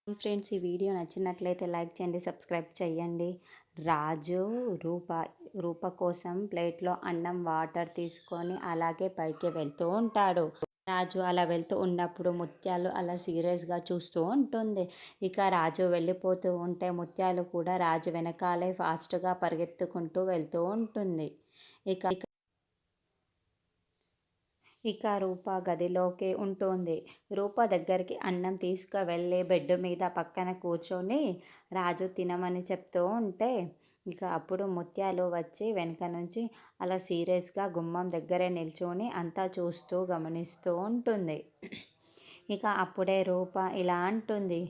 Friends, ఈ video నచ్చినట్లయితే like చేయండి, సబ్స్క్రైబ్ చేయండి. రాజు రూప రూప కోసం ప్లేట్లో అన్నం వాటర్ తీసుకొని అలాగే పైకి వెళ్తూ ఉంటాడు. రాజు అలా వెళ్తూ ఉన్నప్పుడు ముత్యాలు అలా సీరియస్గా చూస్తూ ఉంటుంది. ఇక రాజు వెళ్ళిపోతూ ఉంటే ముత్యాలు కూడా రాజు వెనకాలే ఫాస్ట్గా పరిగెత్తుకుంటూ వెళ్తూ ఉంటుంది. ఇక ఇక రూప గదిలోకి ఉంటుంది. రూప దగ్గరికి అన్నం తీసుకువెళ్ళి బెడ్ మీద పక్కన కూర్చొని రాజు తినమని చెప్తూ ఉంటే, ఇక అప్పుడు ముత్యాలు వచ్చి వెనక నుంచి అలా సీరియస్గా గుమ్మం దగ్గరే నిల్చొని అంతా చూస్తూ గమనిస్తూ ఉంటుంది. ఇక అప్పుడే రూప ఇలా అంటుంది,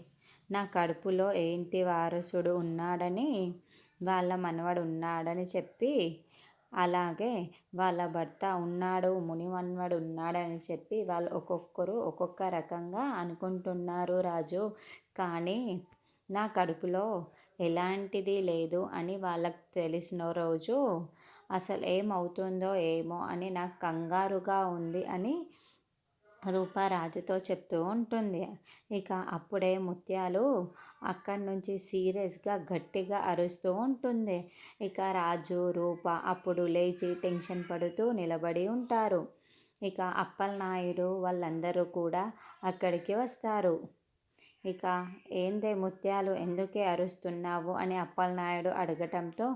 నా కడుపులో ఏంటి వారసుడు ఉన్నాడని, వాళ్ళ మనవడు ఉన్నాడని చెప్పి, అలాగే వాళ్ళ భర్త ఉన్నాడు, మునిమన్వడు ఉన్నాడని చెప్పి వాళ్ళు ఒక్కొక్కరు ఒక్కొక్క రకంగా అనుకుంటున్నారు రాజు. కానీ నా కడుపులో ఎలాంటిది లేదు అని వాళ్ళకి తెలిసిన రోజు అసలు ఏమవుతుందో ఏమో అని నాకు కంగారుగా ఉంది అని రూప రాజుతో చెప్తూ ఉంటుంది. ఇక అప్పుడే ముత్యాలు అక్కడి నుంచి సీరియస్గా గట్టిగా అరుస్తూ ఉంటుంది. ఇక రాజు రూప అప్పుడు లేచి టెన్షన్ పడుతూ నిలబడి ఉంటారు. ఇక అప్పలనాయుడు వాళ్ళందరూ కూడా అక్కడికి వస్తారు. ఇక ఏందే ముత్యాలు, ఎందుకే అరుస్తున్నావు అని అప్పలనాయుడు అడగటంతో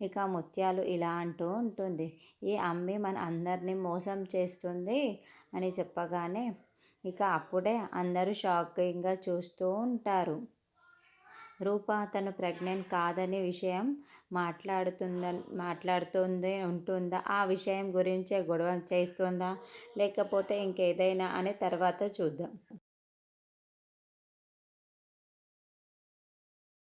ఇక ముత్యాలు ఇలా అంటూ ఉంటుంది, ఈ అమ్మి మన అందరినీ మోసం చేస్తుంది అని చెప్పగానే ఇక అప్పుడే అందరూ షాకింగ్గా చూస్తూ ఉంటారు. రూప తను ప్రెగ్నెంట్ కాదని విషయం మాట్లాడుతుంది ఉంటుందా, ఆ విషయం గురించే గొడవ చేస్తుందా, లేకపోతే ఇంకేదైనా అని తర్వాత చూద్దాం.